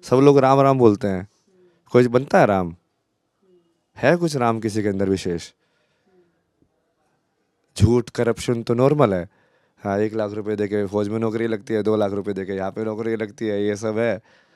सब लोग राम राम बोलते हैं, कोई बनता है राम? है कुछ राम किसी के अंदर विशेष? झूठ करप्शन तो नॉर्मल है। हाँ, 1 लाख रुपए दे के फौज में नौकरी लगती है, 2 लाख रुपए दे के यहाँ पे नौकरी लगती है, ये सब है।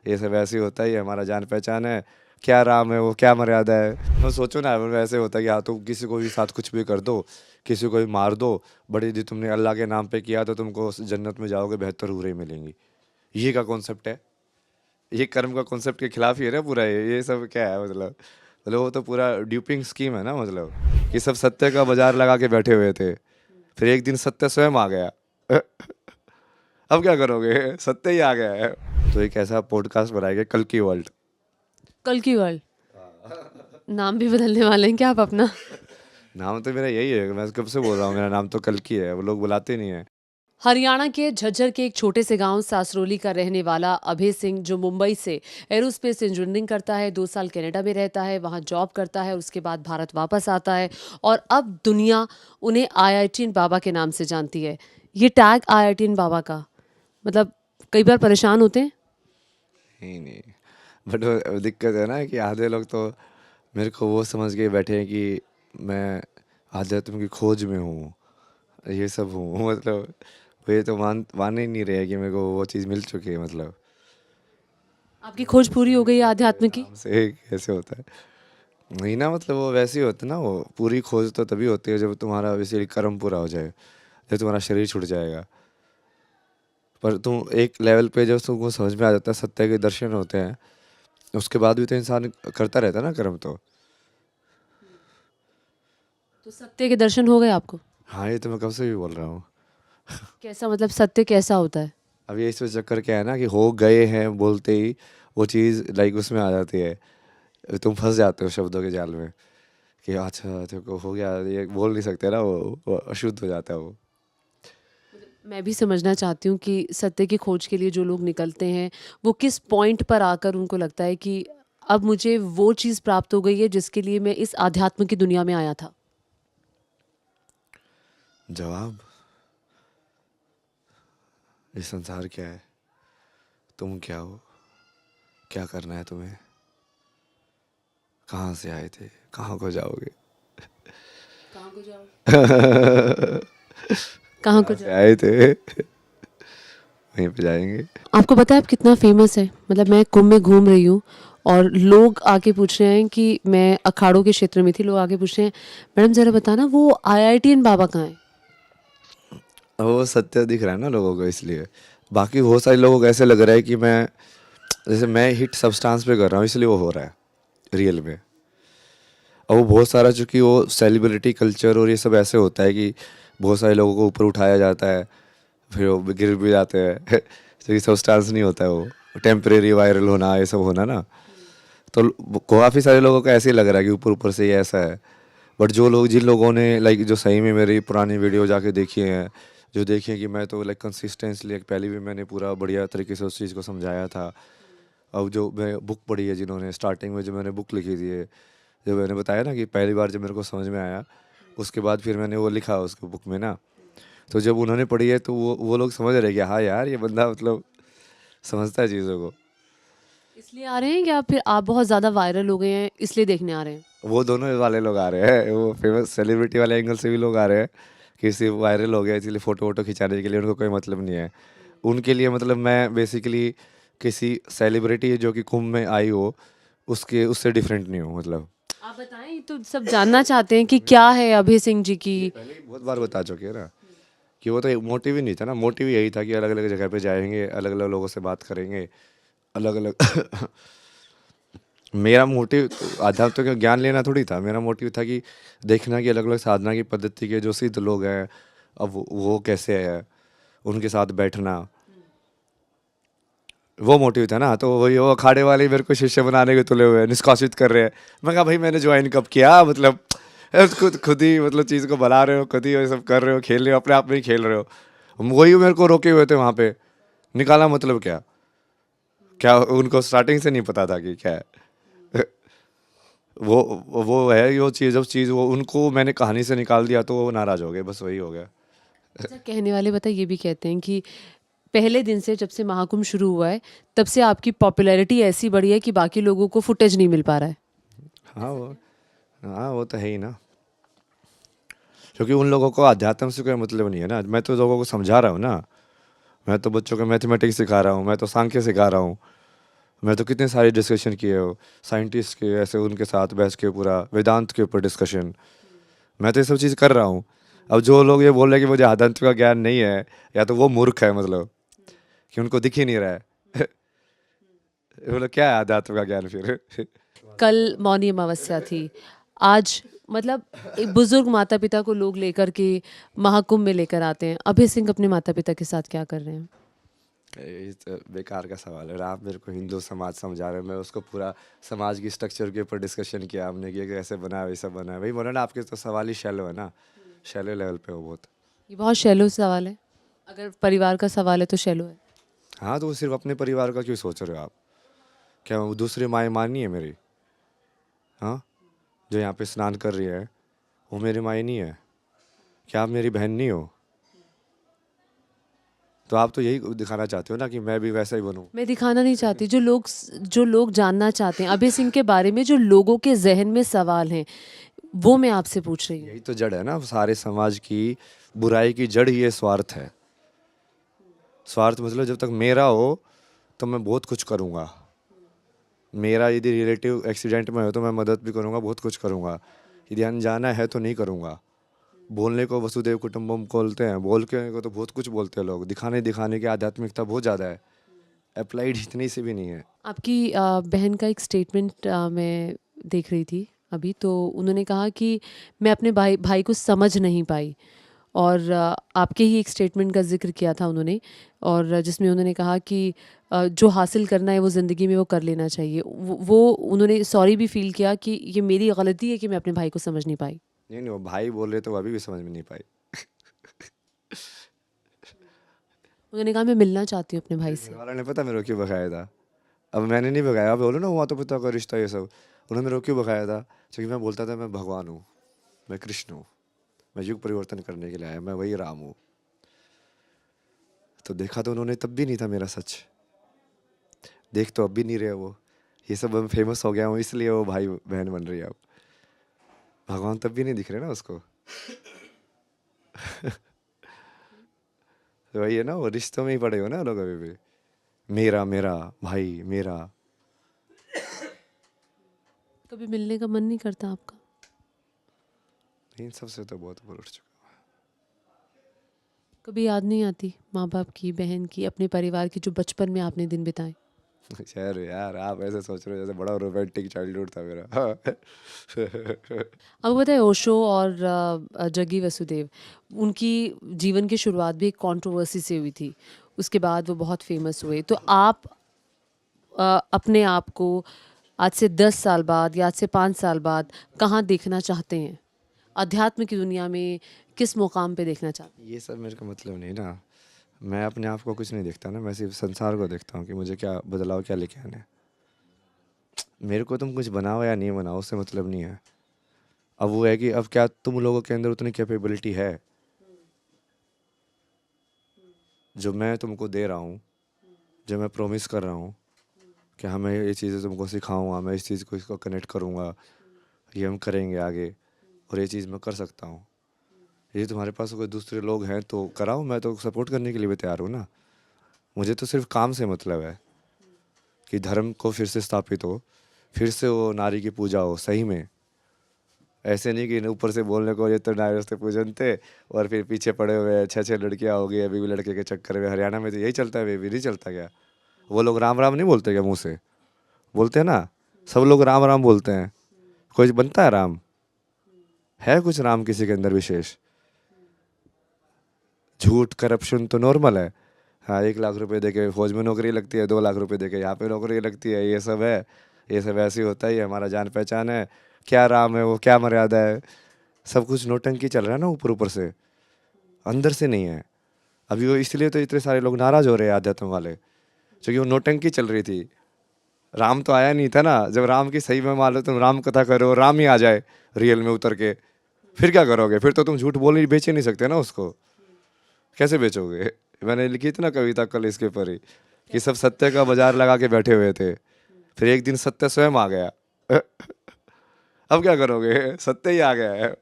ये सब ऐसे ही होता ही है, हमारा जान पहचान है। क्या राम है वो, क्या मर्यादा है? मैं सोचो ना, वैसे होता है कि हाँ, तुम किसी को भी साथ कुछ भी कर दो, किसी को भी मार दो, बड़ी यदि तुमने अल्लाह के नाम पे किया तो तुमको जन्नत में जाओगे, 72 हूरें मिलेंगी। ये का कॉन्सेप्ट है? ये कर्म का कॉन्सेप्ट के खिलाफ ही है ना पूरा। ये सब क्या है मतलब वो तो पूरा ड्यूपिंग स्कीम है ना, मतलब कि सब सत्य का बाजार लगा के बैठे हुए थे, फिर एक दिन सत्य स्वयं आ गया। अब क्या करोगे, सत्य ही आ गया है। तो एक ऐसा पॉडकास्ट बनाएंगे, कल की वर्ल्ड। कल की वर्ल्ड। नाम भी बदलने वाले हैं क्या आप अपना? नाम तो मेरा यही है, मैं कब से बोल रहा हूँ, मेरा नाम तो कल की है, वो लोग बुलाते नहीं है। हरियाणा के झज्जर के एक छोटे से गांव सासरोली का रहने वाला अभय सिंह, जो मुंबई से एरोस्पेस इंजीनियरिंग करता है, 2 साल कनाडा में रहता है, वहां जॉब करता है, उसके बाद भारत वापस आता है और अब दुनिया उन्हें आईआईटीएन बाबा के नाम से जानती है। ये टैग आईआईटीएन बाबा का, मतलब कई बार परेशान होते हैं। नहीं नहीं, बट वो दिक्कत है ना कि आधे लोग तो मेरे को वो समझ के बैठे हैं कि मैं आध्यात्म की खोज में हूँ, ये सब हूँ। मतलब वो ये तो मान ही नहीं रहे कि मेरे को वो चीज़ मिल चुकी है। मतलब आपकी खोज पूरी हो गई है अध्यात्म की? नाम से कैसे होता है? नहीं ना, मतलब वो वैसे ही होता है ना, वो पूरी खोज तो तभी होती है जब तुम्हारा वैसे कर्म पूरा हो जाए, जब तुम्हारा शरीर छूट जाएगा। पर तुम एक लेवल पे जब तुमको समझ में आ जाता है, सत्य के दर्शन होते हैं, उसके बाद भी तो इंसान करता रहता है ना कर्म तो। तो सत्य के दर्शन हो गए आपको? हाँ, ये तो मैं कब से भी बोल रहा हूँ। कैसा, मतलब सत्य कैसा होता है? अब ये इस चक्कर क्या है ना कि हो गए हैं बोलते ही वो चीज़ लाइक उसमें आ जाती है, तुम फंस जाते हो शब्दों के जाल में कि अच्छा तेरे को हो गया, ये बोल नहीं सकते ना, वो अशुद्ध हो जाता है वो। मैं भी समझना चाहती हूँ कि सत्य की खोज के लिए जो लोग निकलते हैं, वो किस पॉइंट पर आकर उनको लगता है कि अब मुझे वो चीज़ प्राप्त हो गई है जिसके लिए मैं इस आध्यात्म की दुनिया में आया था। जवाब, ये संसार क्या है, तुम क्या हो, क्या करना है तुम्हें, कहाँ से आए थे, कहाँ को जाओगे। कहाँ को जाओ? कहाँ को कहाँ से जाओ? आए थे वहीं पे जाएंगे। आपको पता है आप कितना फेमस है? मतलब मैं कुंभ में घूम रही हूँ और लोग आके पूछ रहे हैं कि मैं अखाड़ों के क्षेत्र में थी, लोग आके पूछ रहे हैं, मैडम ज़रा बताना वो आईआईटीएन बाबा कहाँ है? अब वो सत्य दिख रहा है ना लोगों को, इसलिए। बाकी बहुत सारे लोगों को ऐसे लग रहा है कि मैं, जैसे मैं हिट सब्सटेंस पे कर रहा हूँ इसलिए वो हो रहा है रियल में। और वो बहुत सारा, चूंकि वो सेलिब्रिटी कल्चर और ये सब ऐसे होता है कि बहुत सारे लोगों को ऊपर उठाया जाता है, फिर वो गिर भी जाते हैं। क्योंकि सब्सटेंस नहीं होता है वो, टेम्परेरी वायरल होना, ये सब होना ना। तो काफ़ी सारे लोगों को ऐसे ही लग रहा है कि ऊपर ऊपर से ये ऐसा है। बट जो लोग, जिन लोगों ने लाइक जो सही में मेरी पुरानी वीडियो जाके देखी हैं, जो देखी हैं कि मैं तो लाइक कंसिस्टेंसली, पहले भी मैंने पूरा बढ़िया तरीके से उस चीज़ को समझाया था। अब जो मैं बुक पढ़ी है, जिन्होंने स्टार्टिंग में जो मैंने बुक लिखी थी, जो मैंने बताया ना कि पहली बार जब मेरे को समझ में आया, उसके बाद फिर मैंने वो लिखा उसको बुक में ना। तो जब उन्होंने पढ़ी है तो वो लोग समझ रहे कि हाँ यार, ये बंदा मतलब समझता है चीज़ों को। इसलिए आ रहे हैं कि आप, फिर आप बहुत ज़्यादा वायरल हो गए हैं इसलिए देखने आ रहे हैं? वो दोनों वाले लोग आ रहे हैं, वो फेमस सेलिब्रिटी वाले एंगल से भी लोग आ रहे हैं कि सिर्फ वायरल हो गया इसलिए फ़ोटो वोटो खिंचाने के लिए, उनको कोई मतलब नहीं है। उनके लिए मतलब मैं बेसिकली किसी सेलिब्रिटी जो कि कुंभ में आई हो, उसके उससे डिफरेंट नहीं हूँ मतलब। आप बताएं, तो सब जानना चाहते हैं कि क्या है अभय सिंह जी की। ये पहले ही बहुत बार बता चुके हैं ना कि वो तो मोटिव ही नहीं था ना। मोटिव यही था कि अलग अलग जगह पे जाएंगे, अलग अलग लोगों से बात करेंगे, अलग अलग। मेरा मोटिव आध्यात्म का ज्ञान लेना थोड़ी था, मेरा मोटिव था कि देखना कि अलग अलग साधना की पद्धति के जो सिद्ध लोग हैं, अब वो कैसे है, उनके साथ बैठना, वो मोटिव था ना। तो वही वो अखाड़े वाले मेरे को शिष्य बनाने के तुले हुए हैं, निष्कासित कर रहे हैं। मैं कहा भाई मैंने ज्वाइन कब किया, मतलब खुद ही मतलब चीज़ को बना रहे हो, खुद ही ये सब कर रहे हो, खेल रहे हो, अपने आप में ही खेल रहे हो। वही मेरे को रोके हुए थे वहाँ पे, निकाला मतलब क्या? क्या उनको स्टार्टिंग से नहीं पता था कि क्या है? वो वो है यो चीज़, जब चीज़ वो उनको मैंने कहानी से निकाल दिया तो वो नाराज़ हो गए, बस वही हो गया। अच्छा, कहने वाले, बता, ये भी कहते हैं कि पहले दिन से जब से महाकुंभ शुरू हुआ है तब से आपकी पॉपुलैरिटी ऐसी बढ़ी है कि बाकी लोगों को फुटेज नहीं मिल पा रहा है। हाँ वो तो है ही ना, क्योंकि उन लोगों को अध्यात्म से कोई मतलब नहीं है ना। मैं तो लोगों को समझा रहा हूँ ना, मैं तो बच्चों को मैथमेटिक्स सिखा रहा हूँ, मैं तो सांख्य सिखा रहा हूँ, मैं तो कितने सारे डिस्कशन किए हो साइंटिस्ट के, ऐसे उनके साथ बैठ के पूरा वेदांत के ऊपर डिस्कशन, मैं तो ये सब चीज़ कर रहा हूँ। अब जो लोग ये बोल रहे हैं कि मुझे अध्यात्म का ज्ञान नहीं है, या तो वो मूर्ख है, मतलब कि उनको दिख ही नहीं रहा है। बोलो क्या है अध्यात्म का ज्ञान फिर? कल मौनी अमावस्या थी, आज मतलब एक बुजुर्ग माता पिता को लोग लेकर के महाकुंभ में लेकर आते हैं। अभय सिंह अपने माता पिता के साथ क्या कर रहे हैं? ये तो बेकार का सवाल है। आप मेरे को हिंदू समाज समझा रहे हैं, मैं उसको पूरा समाज की स्ट्रक्चर के ऊपर डिस्कशन किया हमने, कि कैसे बना है वैसा बना है। वही बोला ना, आपके तो सवाल ही शैलो है ना, शैलो लेवल पे हो बहुत। ये बहुत शैलो सवाल है। अगर परिवार का सवाल है तो शैलो है। हाँ तो वो सिर्फ अपने परिवार का क्यों सोच रहे हो आप? क्या वो दूसरी माएँ मानी है मेरी? हाँ, जो यहाँ पे स्नान कर रही है वो मेरी माँ नहीं है? क्या आप मेरी बहन नहीं हो? तो आप तो यही दिखाना चाहते हो ना कि मैं भी वैसा ही बनूं। मैं दिखाना नहीं चाहती, जो लोग जानना चाहते हैं अभय सिंह के बारे में, जो लोगों के जहन में सवाल हैं, वो मैं आपसे पूछ रही हूँ। यही तो जड़ है ना सारे समाज की, बुराई की जड़ ही ये स्वार्थ है। स्वार्थ मतलब जब तक मेरा हो तो मैं बहुत कुछ करूँगा, मेरा यदि रिलेटिव एक्सीडेंट में हो तो मैं मदद भी करूँगा, बहुत कुछ करूँगा। यदि अनजाना है तो नहीं करूँगा। बोलने को वसुदेव कुटुंबम बोलते हैं, बोल के को तो बहुत कुछ बोलते हैं लोग, दिखाने दिखाने की आध्यात्मिकता बहुत ज़्यादा है, अप्लाइड इतनी सी भी नहीं है। आपकी बहन का एक स्टेटमेंट मैं देख रही थी अभी, तो उन्होंने कहा कि मैं अपने भाई भाई को समझ नहीं पाई, और आपके ही एक स्टेटमेंट का जिक्र किया था उन्होंने, और जिसमें उन्होंने कहा कि जो हासिल करना है वो ज़िंदगी में वो कर लेना चाहिए। वो उन्होंने सॉरी भी फील किया कि ये मेरी गलती है कि मैं अपने भाई को समझ नहीं पाई। नहीं वो भाई बोल रहे तो वो अभी भी समझ में नहीं पाई। उन्होंने कहा मैं मिलना चाहती हूँ अपने भाई घर से। वालों ने पता मेरे को क्यों भगाया था? अब मैंने नहीं भगाया, अब बोलो ना माता पिता का रिश्ता ये सब, उन्होंने मेरे को क्यों भगाया था? क्योंकि मैं बोलता था मैं भगवान हूँ, मैं कृष्ण हूँ, मैं युग परिवर्तन करने के लिए आया, मैं वही राम हूँ। तो देखा तो उन्होंने तब भी नहीं था मेरा सच, देख तो अब भी नहीं रहे वो। ये सब अब फेमस हो गया हूँ इसलिए वो भाई बहन बन रही है अब, भगवान तब भी नहीं दिख रहे ना उसको। तो वही है ना, वो रिश्तों में ही पड़े हो ना लोग अभी भी, मेरा मेरा भाई मेरा। कभी मिलने का मन नहीं करता आपका? इन सब से तो बहुत ऊपर उठ चुका कभी याद नहीं आती माँ बाप की, बहन की, अपने परिवार की, जो बचपन में आपने दिन बिताए? हूँ। यार यार आप ऐसे सोच रहे हो जैसे बड़ा रोमांटिक चाइल्डहुड था मेरा। आपको पता है ओशो और जग्गी वसुदेव, उनकी जीवन की शुरुआत भी एक कंट्रोवर्सी से हुई थी, उसके बाद वो बहुत फेमस हुए। तो आप अपने आप को आज से 10 साल बाद या आज से 5 साल बाद कहाँ देखना चाहते हैं? अध्यात्म की दुनिया में किस मुकाम पे देखना चाहते हैं? ये सब मेरे को मतलब नहीं ना, मैं अपने आप को कुछ नहीं देखता ना, मैं सिर्फ संसार को देखता हूँ कि मुझे क्या बदलाव क्या लेके आना है। मेरे को तुम कुछ बनाओ या नहीं बनाओ उससे मतलब नहीं है। अब वो है कि अब क्या तुम लोगों के अंदर उतनी कैपेबिलिटी है जो मैं तुमको दे रहा हूँ, जो मैं प्रॉमिस कर रहा हूँ कि हाँ मैं ये चीज़ें तुमको सिखाऊंगा, मैं इस चीज़ को इसको कनेक्ट करूँगा, ये हम करेंगे आगे, और ये चीज़ मैं कर सकता हूँ। ये तुम्हारे पास कोई दूसरे लोग हैं तो कराओ, मैं तो सपोर्ट करने के लिए भी तैयार हूँ ना। मुझे तो सिर्फ काम से मतलब है कि धर्म को फिर से स्थापित हो, फिर से वो नारी की पूजा हो सही में। ऐसे नहीं कि ऊपर से बोलने को ये तो नारियों पूजन थे और फिर पीछे पड़े हुए छः छः लड़कियाँ हो गई अभी भी लड़के के चक्कर में। हरियाणा में तो यही चलता है, बेबी नहीं चलता क्या? वो लोग राम राम नहीं बोलते क्या? मुँह से बोलते हैं ना, सब लोग राम राम बोलते हैं, कोई बनता है राम? है कुछ राम किसी के अंदर विशेष? झूठ करप्शन तो नॉर्मल है। हाँ 1 लाख रुपए दे के फौज में नौकरी लगती है, 2 लाख रुपए दे के यहाँ पे नौकरी लगती है, ये सब है, ये सब ऐसे ही होता ही है, हमारा जान पहचान है। क्या राम है वो, क्या मर्यादा है? सब कुछ नौटंकी चल रहा है ना ऊपर ऊपर से, अंदर से नहीं है। अभी वो इसलिए तो इतने सारे लोग नाराज हो रहे हैं आध्यात्म वाले, क्योंकि वो नौटंकी चल रही थी। राम तो आया नहीं था ना, जब राम की सही में मान लो तुम राम कथा करो, राम ही आ जाए रियल में उतर के, फिर क्या करोगे? फिर तो तुम झूठ बोल ही बेच ही नहीं सकते ना उसको, कैसे बेचोगे? मैंने लिखी थी ना कविता कल इसके ऊपर ही, कि सब सत्य का बाजार लगा के बैठे हुए थे, फिर एक दिन सत्य स्वयं आ गया। अब क्या करोगे, सत्य ही आ गया है।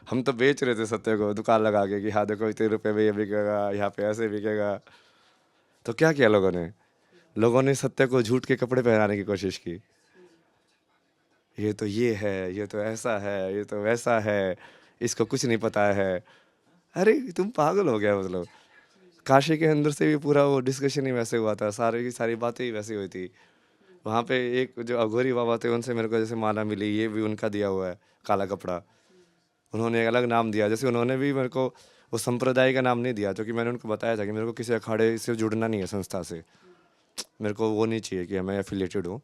हम तो बेच रहे थे सत्य को दुकान लगा के कि हाँ देखो इतने रुपए में ये बिकेगा, यहाँ पे ऐसे बिकेगा। तो क्या किया लोगों ने, लोगों ने सत्य को झूठ के कपड़े पहनाने की कोशिश की। ये तो ये है, ये तो ऐसा है, ये तो वैसा है, इसको कुछ नहीं पता है। अरे तुम पागल हो गया मतलब। काशी के अंदर से भी पूरा वो डिस्कशन ही वैसे हुआ था, सारी की सारी बातें ही वैसी हुई थी। वहाँ पे एक जो अघोरी बाबा थे उनसे मेरे को जैसे माला मिली, ये भी उनका दिया हुआ है काला कपड़ा। उन्होंने एक अलग नाम दिया, जैसे उन्होंने भी मेरे को वो संप्रदाय का नाम नहीं दिया, क्योंकि मैंने उनको बताया था कि मेरे को किसी अखाड़े से जुड़ना नहीं है, संस्था से मेरे को वो नहीं चाहिए कि मैं एफिलेटेड हूँ।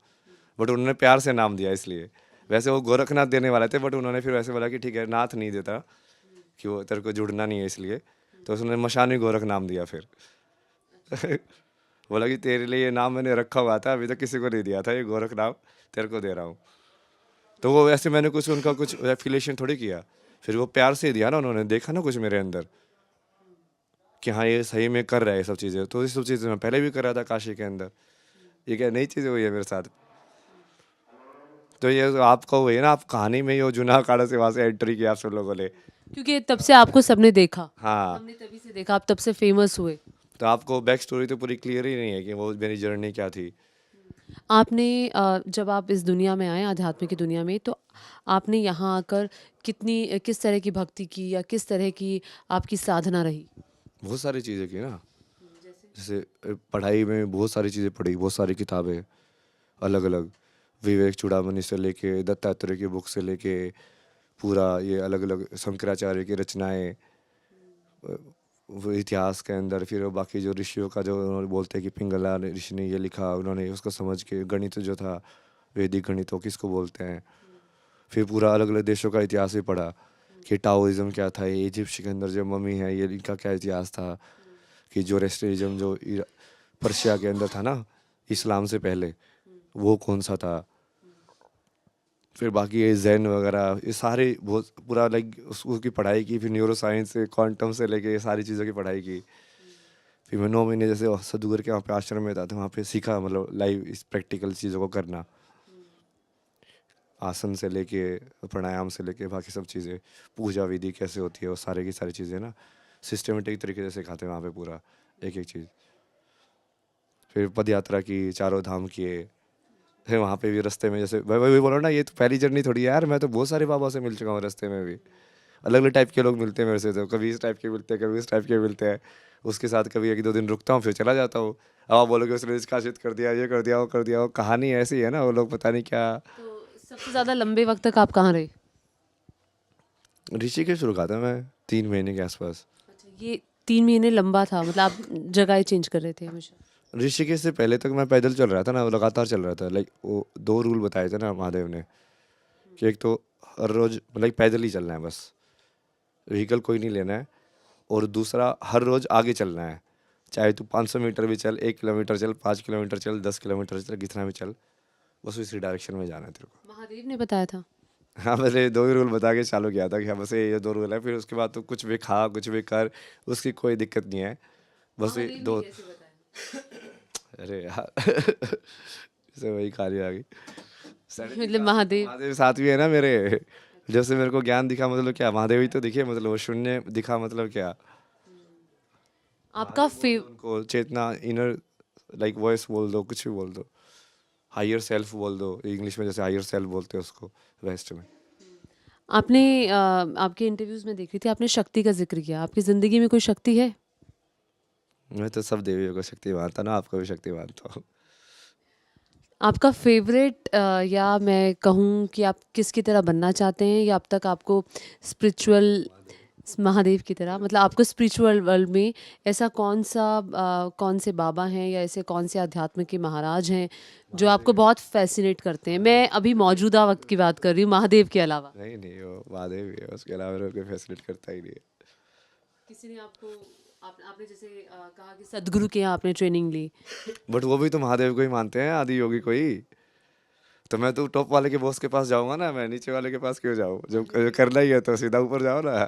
बट उन्होंने प्यार से नाम दिया इसलिए। वैसे वो गोरखनाथ देने वाले थे, बट उन्होंने फिर वैसे बोला कि ठीक है नाथ नहीं देता, कि वो तेरे को जुड़ना नहीं है इसलिए, तो उसने मशानी गोरख नाम दिया फिर। बोला कि तेरे लिए ये नाम मैंने रखा हुआ था, अभी तक किसी को नहीं दिया था, ये गोरख नाम तेरे को दे रहा हूँ। तो वो वैसे मैंने कुछ उनका कुछ एफिलेशन थोड़ी किया, फिर वो प्यार से दिया ना, उन्होंने देखा ना कुछ मेरे अंदर कि हाँ ये सही में कर रहा है ये सब चीज़ें। तो ये सब चीज़ें मैं पहले भी कर रहा था काशी के अंदर, ये क्या नई चीज़ें हुई है मेरे साथ। तो ये तो आपको वही है ना, आप कहानी में ही हो, जुना अखाड़ा से वहाँ से एंट्री किया आप सब लोगों ने। क्योंकि तब से आपको सबने देखा, हाँ, हमने तभी से देखा, आप तब से फेमस हुए। तो आपको बैक स्टोरी तो पूरी क्लियर ही नहीं है कि वो मेरी जर्नी क्या थी। आपने जब आप इस दुनिया में आए, आध्यात्म की दुनिया में, तो आपने यहाँ आकर किस तरह की भक्ति की या किस तरह की आपकी साधना रही? बहुत सारी चीज़ें की ना, जैसे पढ़ाई में बहुत सारी चीज़ें पढ़ी, बहुत सारी किताबें अलग अलग, विवेक चूड़ामणि से लेके दत्तात्रेय की बुक से लेके पूरा ये अलग अलग शंकराचार्य की रचनाएं, वो इतिहास के अंदर, फिर वो बाकी जो ऋषियों का जो उन्होंने बोलते हैं कि पिंगला ऋषि ने ये लिखा, उन्होंने उसको समझ के गणित जो था, वैदिक गणित वो किसको बोलते हैं। फिर पूरा अलग अलग देशों का इतिहास भी पढ़ा कि टाओइज्म क्या था, ये इजिप्ट के अंदर जो मम्मी है ये इनका क्या इतिहास था, कि जोरेस्ट्रिज्म जो पर्शिया के अंदर था ना इस्लाम से पहले, वो कौन सा था। फिर बाकी ये जैन वगैरह ये सारे बहुत पूरा लाइक उसकी पढ़ाई की, फिर न्यूरो साइंस से क्वांटम से लेके ये सारी चीज़ों की पढ़ाई की। फिर मैं 9 महीने जैसे सदुगर के वहाँ पे आश्रम में था, तो वहाँ पे सीखा मतलब लाइव इस प्रैक्टिकल चीज़ों को करना, आसन से लेके प्राणायाम से लेके बाकी सब चीज़ें, पूजा विधि कैसे होती है वो सारे की सारी चीज़ें ना सिस्टमेटिक तरीके से सिखाते हैं वहाँ पे पूरा एक एक चीज़। फिर पद यात्रा की, चारों धाम किए। फिर वहाँ पे भी रास्ते में जैसे भाई वही बोलो ना, ये तो पहली जर्नी थोड़ी है यार, मैं तो बहुत सारे बाबा से मिल चुका हूँ रास्ते में भी। अलग अलग टाइप के लोग मिलते हैं मेरे से, तो कभी इस टाइप के मिलते हैं, कभी इस टाइप के मिलते हैं। उसके साथ कभी 1-2 दिन रुकता हूँ फिर चला जाता हूँ। अब आप बोलोगे उसने निष्कासित कर दिया, ये कर दिया, वो कर दिया, वो कहानी ऐसी है ना, वो लोग पता नहीं क्या। तो सबसे ज़्यादा लंबे वक्त तक आप कहाँ रहे? ऋषिकेश रुका था मैं 3 महीने के आसपास। अच्छा, ये 3 महीने लंबा था, मतलब आप जगह चेंज कर रहे थे हमेशा? ऋषिकेश से पहले तक मैं पैदल चल रहा था ना, वो लगातार चल रहा था। लाइक वो 2 रूल बताए थे ना महादेव ने, कि एक तो हर रोज मतलब पैदल ही चलना है बस, व्हीकल कोई नहीं लेना है, और दूसरा हर रोज आगे चलना है, चाहे तू 500 मीटर भी चल, 1 किलोमीटर चल, 5 किलोमीटर चल, 10 किलोमीटर चल, कितना भी चल, बस उसी डायरेक्शन में जाना है तेरे को। महादेव ने बताया था? हाँ, मैंने 2 ही रूल बता के चालू किया था कि हाँ बस ये 2 रूल है, फिर उसके बाद तो कुछ भी खा कुछ भी कर, उसकी कोई दिक्कत नहीं है, बस ये महादेव ने दो। कैसे बताया? अरे यार से वही कहानी आ गई। मतलब महादेव महादेव साथ भी है ना मेरे, जैसे मेरे को ज्ञान दिखा मतलब क्या, महादेव ही तो दिखे, मतलब वो शून्य दिखा मतलब क्या। आपका बोल दो उनको चेतना, इनर लाइक वॉइस बोल दो, कुछ भी बोल दो, हायर सेल्फ बोल दो, इंग्लिश में जैसे हायर सेल्फ बोलते हैं उसको वेस्ट में। आपने आपके इंटरव्यूज में देख रही थी, आपने शक्ति का जिक्र किया। आपकी ज़िंदगी में कोई शक्ति है? मैं तो सब देवियों को शक्ति मानता ना, आपको भी शक्ति मानता हूँ। आपका फेवरेट, या मैं कहूँ कि आप किसकी तरह बनना चाहते हैं, या अब तक आपको स्पिरिचुअल, महादेव की तरह, मतलब आपको स्पिरिचुअल वर्ल्ड में ऐसा कौन से बाबा हैं या ऐसे कौन से आध्यात्म के महाराज हैं जो आपको बहुत फैसिनेट करते हैं? मैं अभी मौजूदा वक्त की बात कर रही हूँ, महादेव के अलावा। नहीं नहीं, वो महादेव ही है, उसके अलावा मेरे को कोई फैसिलिट करता ही नहीं है। किसी ने आपको, आपने जैसे कहा कि सदगुरु के यहाँ आपने ट्रेनिंग ली। बट वो भी तो महादेव को ही मानते हैं, आदि योगी को ही। तो मैं तो टॉप वाले के बॉस के पास जाऊंगा ना, मैं नीचे वाले के पास क्यों जाऊँ, जो करना ही है तो सीधा ऊपर जाओ ना।